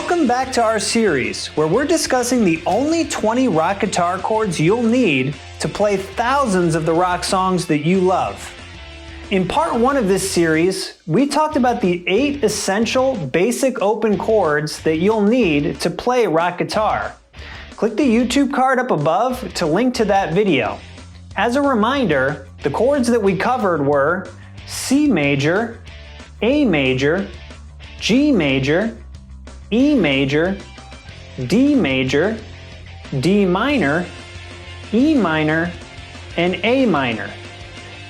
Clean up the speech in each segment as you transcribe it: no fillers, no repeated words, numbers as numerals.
Welcome back to our series, where we're discussing the only 20 rock guitar chords you'll need to play thousands of the rock songs that you love. In part 1 of this series, we talked about the 8 essential basic open chords that you'll need to play rock guitar. Click the YouTube card up above to link to that video. As a reminder, the chords that we covered were C major, A major, G major, E major, D major, D minor, E minor, and A minor.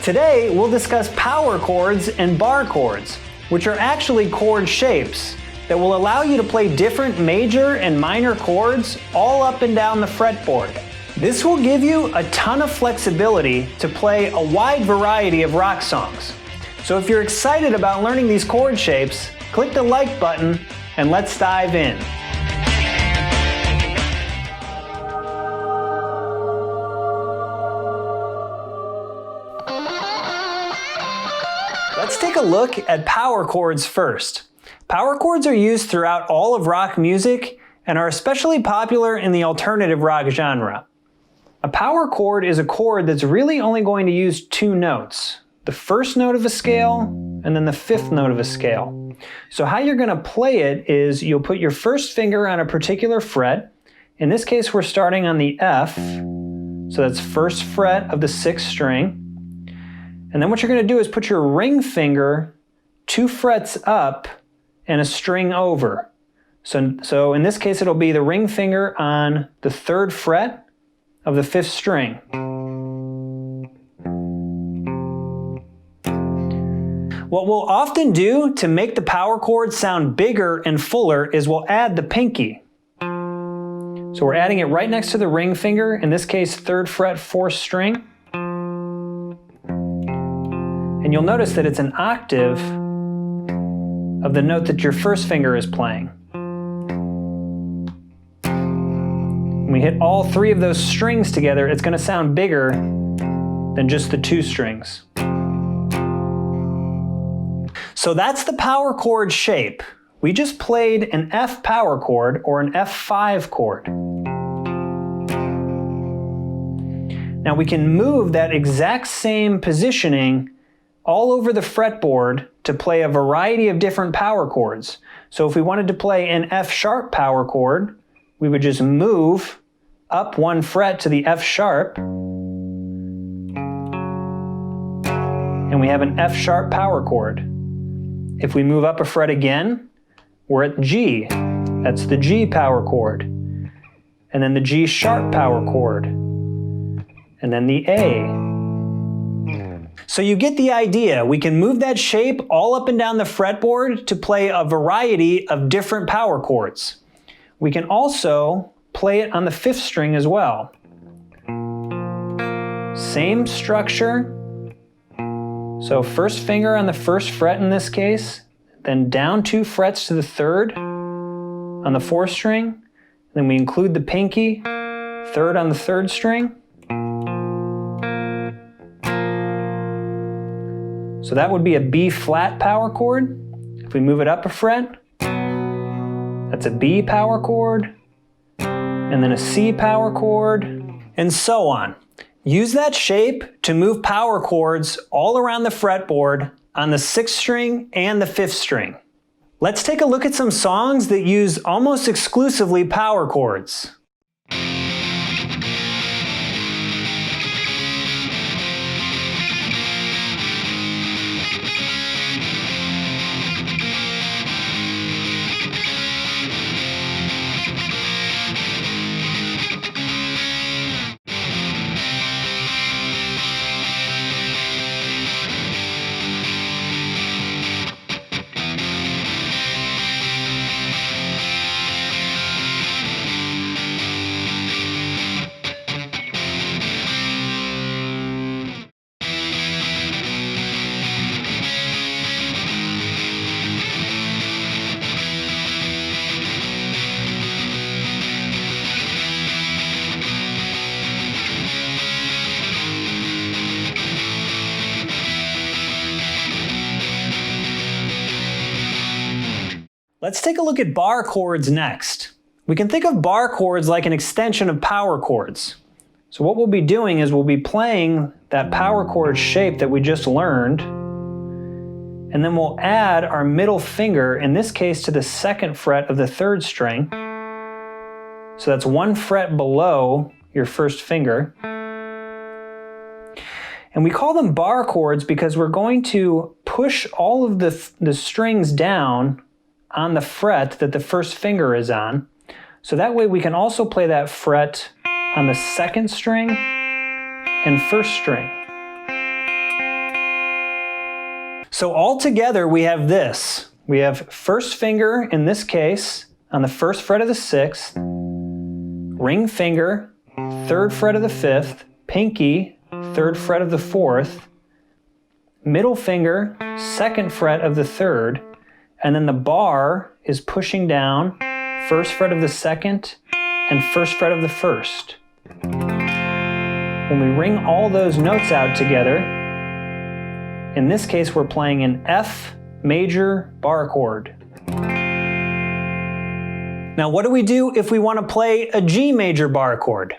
Today, we'll discuss power chords and bar chords, which are actually chord shapes that will allow you to play different major and minor chords all up and down the fretboard. This will give you a ton of flexibility to play a wide variety of rock songs. So if you're excited about learning these chord shapes, click the like button and let's dive in. Let's take a look at power chords first. Power chords are used throughout all of rock music and are especially popular in the alternative rock genre. A power chord is a chord that's really only going to use 2 notes, the first note of a scale and then the 5th note of a scale. So how you're going to play it is you'll put your first finger on a particular fret. In this case, we're starting on the F, so that's 1st fret of the 6th string. And then what you're going to do is put your ring finger 2 frets up and a string over. So in this case, it'll be the ring finger on the 3rd fret of the 5th string. What we'll often do to make the power chord sound bigger and fuller is we'll add the pinky. So we're adding it right next to the ring finger, in this case 3rd fret 4th string. And you'll notice that it's an octave of the note that your first finger is playing. When we hit all 3 of those strings together, it's going to sound bigger than just the 2 strings. So that's the power chord shape. We just played an F power chord or an F5 chord. Now we can move that exact same positioning all over the fretboard to play a variety of different power chords. So if we wanted to play an F sharp power chord, we would just move up 1 fret to the F sharp, and we have an F sharp power chord. If we move up a fret again, we're at G. That's the G power chord. And then the G sharp power chord. And then the A. So you get the idea. We can move that shape all up and down the fretboard to play a variety of different power chords. We can also play it on the 5th string as well. Same structure. So 1st finger on the 1st fret in this case, then down 2 frets to the 3rd on the 4th string, then we include the pinky, 3rd on the 3rd string. So that would be a B flat power chord. If we move it up a fret, that's a B power chord, and then a C power chord, and so on. Use that shape to move power chords all around the fretboard on the 6th string and the 5th string. Let's take a look at some songs that use almost exclusively power chords. Let's take a look at bar chords next. We can think of bar chords like an extension of power chords. So what we'll be doing is we'll be playing that power chord shape that we just learned, and then we'll add our middle finger, in this case to the 2nd fret of the 3rd string. So that's 1 fret below your 1st finger. And we call them bar chords because we're going to push all of the strings down on the fret that the 1st finger is on. So that way we can also play that fret on the 2nd string and 1st string. So all together we have this. We have 1st finger, in this case, on the 1st fret of the 6th, ring finger, 3rd fret of the 5th, pinky, 3rd fret of the 4th, middle finger, 2nd fret of the 3rd, and then the bar is pushing down 1st fret of the 2nd and 1st fret of the 1st. When we ring all those notes out together, in this case we're playing an F major bar chord. Now what do we do if we want to play a G major bar chord?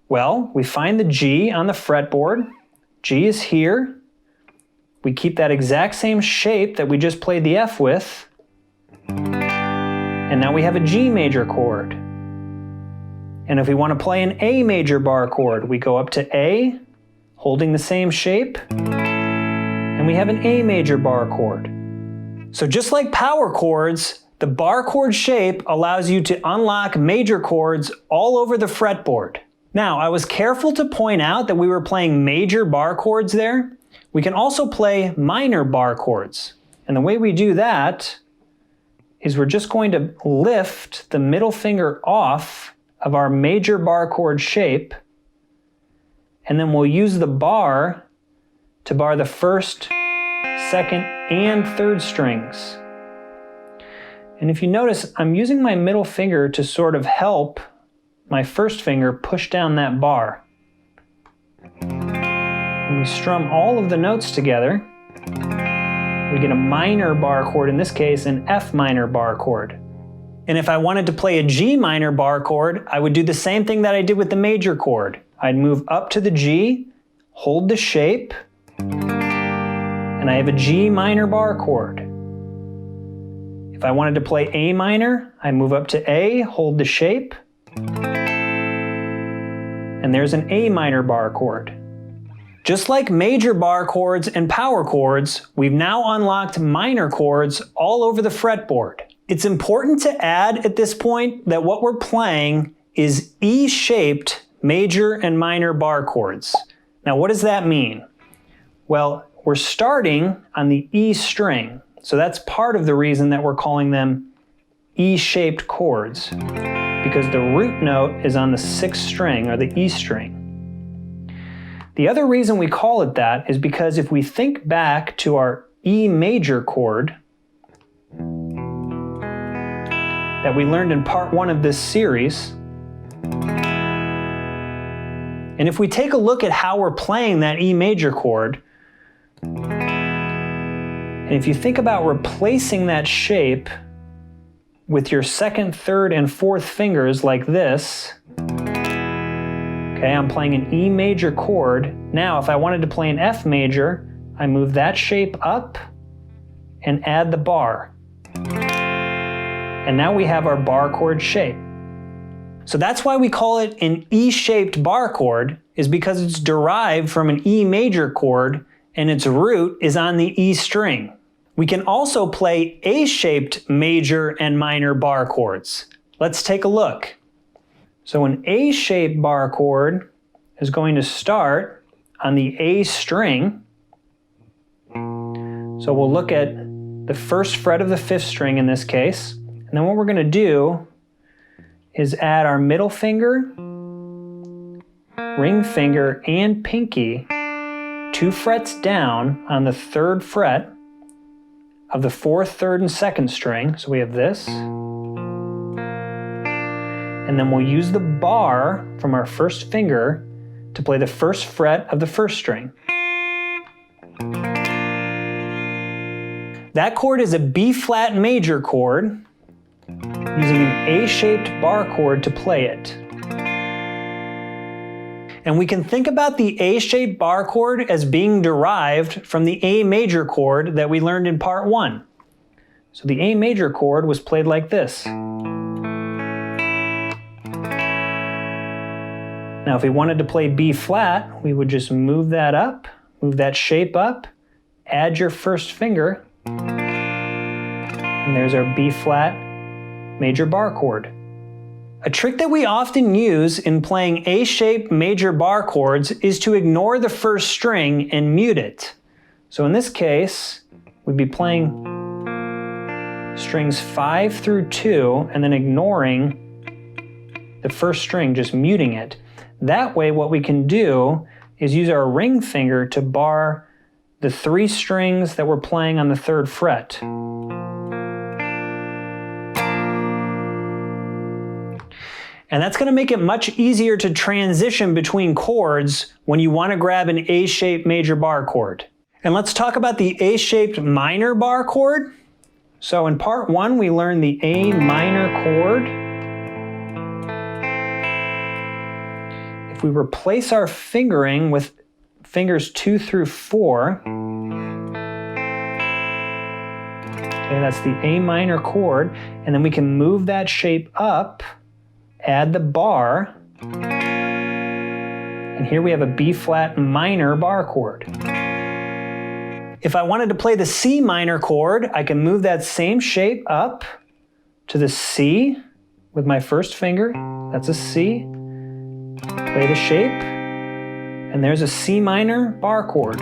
Well, we find the G on the fretboard. G is here. We keep that exact same shape that we just played the F with. And now we have a G major chord. And if we want to play an A major bar chord, we go up to A, holding the same shape, and we have an A major bar chord. So just like power chords, the bar chord shape allows you to unlock major chords all over the fretboard. Now, I was careful to point out that we were playing major bar chords there. We can also play minor bar chords. And the way we do that is we're just going to lift the middle finger off of our major bar chord shape, and then we'll use the bar to bar the 1st, 2nd, and 3rd strings. And if you notice, I'm using my middle finger to sort of help my 1st finger push down that bar. When we strum all of the notes together, we get a minor bar chord, in this case an F minor bar chord. And if I wanted to play a G minor bar chord, I would do the same thing that I did with the major chord. I'd move up to the G, hold the shape, and I have a G minor bar chord. If I wanted to play A minor, I move up to A, hold the shape, and there's an A minor bar chord. Just like major bar chords and power chords, we've now unlocked minor chords all over the fretboard. It's important to add at this point that what we're playing is E-shaped major and minor bar chords. Now what does that mean? Well, we're starting on the E string, so that's part of the reason that we're calling them E-shaped chords, because the root note is on the 6th string, or the E string. The other reason we call it that is because if we think back to our E major chord that we learned in part 1 of this series, and if we take a look at how we're playing that E major chord, and if you think about replacing that shape with your 2nd, 3rd, and 4th fingers like this, okay, I'm playing an E major chord. Now, if I wanted to play an F major, I move that shape up and add the bar. And now we have our bar chord shape. So that's why we call it an E-shaped bar chord, is because it's derived from an E major chord and its root is on the E string. We can also play A-shaped major and minor bar chords. Let's take a look. So an A-shaped bar chord is going to start on the A string. So we'll look at the 1st fret of the 5th string in this case. And then what we're going to do is add our middle finger, ring finger, and pinky 2 frets down on the 3rd fret of the 4th, 3rd, and 2nd string. So we have this. And then we'll use the bar from our 1st finger to play the 1st fret of the 1st string. That chord is a B flat major chord, using an A-shaped bar chord to play it. And we can think about the A-shaped bar chord as being derived from the A major chord that we learned in part 1. So the A major chord was played like this. Now if we wanted to play B flat, we would just move that up, move that shape up, add your first finger, and there's our B flat major bar chord. A trick that we often use in playing A-shaped major bar chords is to ignore the first string and mute it. So in this case, we'd be playing strings 5 through 2 and then ignoring the first string, just muting it. That way what we can do is use our ring finger to bar the 3 strings that we're playing on the 3rd fret. And that's going to make it much easier to transition between chords when you want to grab an A-shaped major bar chord. And let's talk about the A-shaped minor bar chord. So in part 1 we learned the A minor chord. If we replace our fingering with fingers 2 through 4, okay, that's the A minor chord, and then we can move that shape up, add the bar, and here we have a B flat minor bar chord. If I wanted to play the C minor chord, I can move that same shape up to the C with my first finger. That's a C. Play the shape, and there's a C minor bar chord.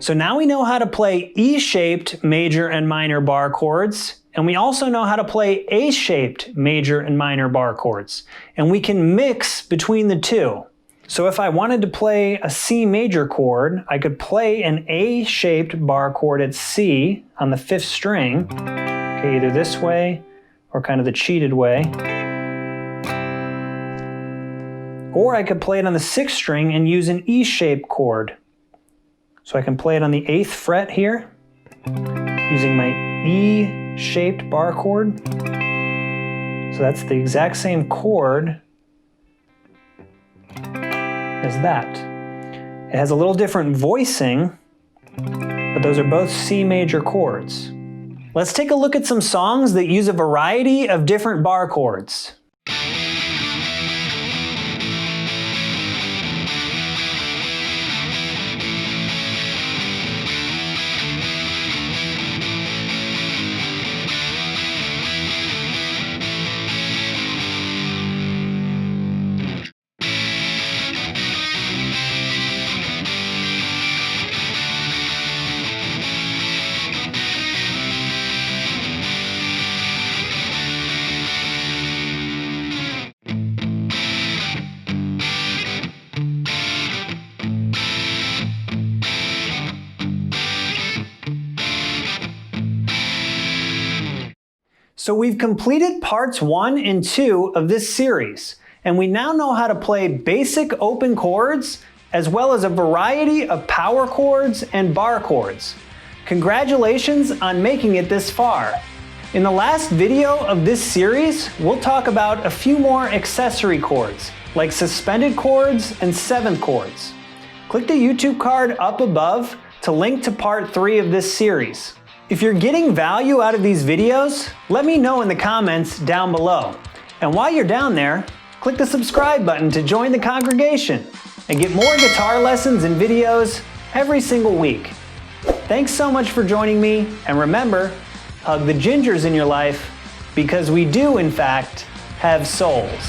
So now we know how to play E-shaped major and minor bar chords, and we also know how to play A-shaped major and minor bar chords. And we can mix between the two. So if I wanted to play a C major chord, I could play an A-shaped bar chord at C on the 5th string, okay, either this way or kind of the cheated way. Or I could play it on the 6th string and use an E-shaped chord. So I can play it on the 8th fret here, using my E-shaped bar chord. So that's the exact same chord as that. It has a little different voicing, but those are both C major chords. Let's take a look at some songs that use a variety of different bar chords. So we've completed parts 1 and 2 of this series, and we now know how to play basic open chords as well as a variety of power chords and bar chords. Congratulations on making it this far. In the last video of this series, we'll talk about a few more accessory chords, like suspended chords and 7th chords. Click the YouTube card up above to link to part 3 of this series. If you're getting value out of these videos, let me know in the comments down below. And while you're down there, click the subscribe button to join the congregation and get more guitar lessons and videos every single week. Thanks so much for joining me, and remember, hug the gingers in your life, because we do, in fact, have souls.